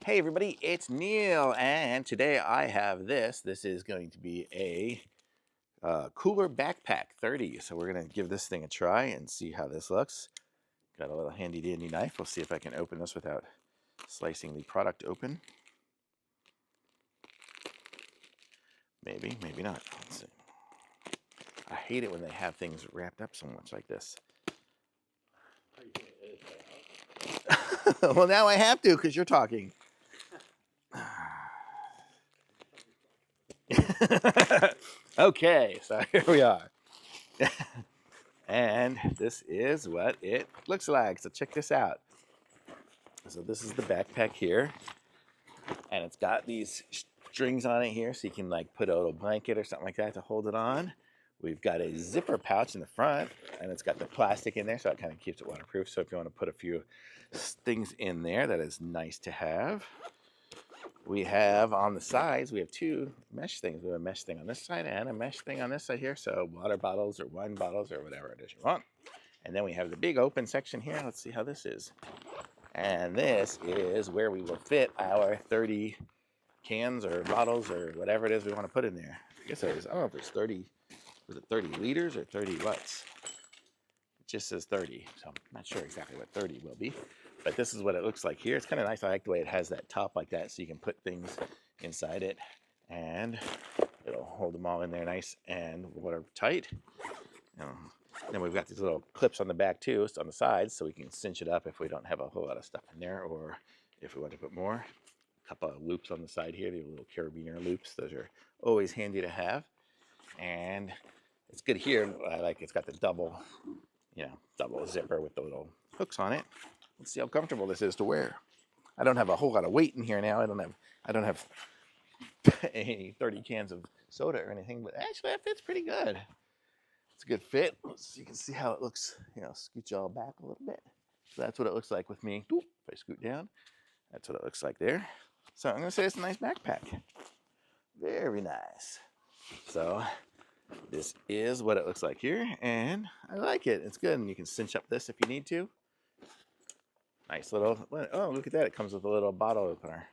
Hey everybody, it's Neil, and today I have this. This is going to be a cooler backpack 30. So we're going to give this thing a try and see how this looks. Got a little handy dandy knife. We'll see if I can open this without slicing the product open. Maybe, maybe not. Let's see. I hate it when they have things wrapped up so much like this. Well, now I have to because you're talking. Okay, so here we are. And this is what it looks like. So check this out. So this is the backpack here. And it's got these strings on it here so you can like put a little blanket or something like that to hold it on. We've got a zipper pouch in the front, and it's got the plastic in there so it kind of keeps it waterproof. So if you want to put a few things in there, that is nice to have. We have on the sides, we have two mesh things. We have a mesh thing on this side and a mesh thing on this side here. So water bottles or wine bottles or whatever it is you want. And then we have the big open section here. Let's see how this is. And this is where we will fit our 30 cans or bottles or whatever it is we want to put in there. I guess it is, I don't know if it's 30, was it 30 liters or 30 what's? It just says 30, so I'm not sure exactly what 30 will be. But this is what it looks like here. It's kind of nice. I like the way it has that top like that so you can put things inside it. And it'll hold them all in there nice and watertight. Then we've got these little clips on the back too, on the sides, so we can cinch it up if we don't have a whole lot of stuff in there, or if we want to put more. A couple of loops on the side here, the little carabiner loops. Those are always handy to have. And it's good here. I like it's got the double zipper with the little hooks on it. Let's see how comfortable this is to wear. I don't have a whole lot of weight in here now. I don't have any 30 cans of soda or anything, but actually that fits pretty good. It's a good fit. You can see how it looks, scooch y'all back a little bit. So that's what it looks like with me. If I scoot down, that's what it looks like there. So I'm gonna say it's a nice backpack. Very nice. So this is what it looks like here, and I like it. It's good, and you can cinch up this if you need to. Nice little, oh, look at that. It comes with a little bottle opener.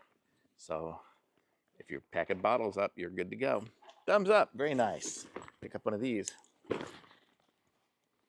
So if you're packing bottles up, you're good to go. Thumbs up. Very nice. Pick up one of these.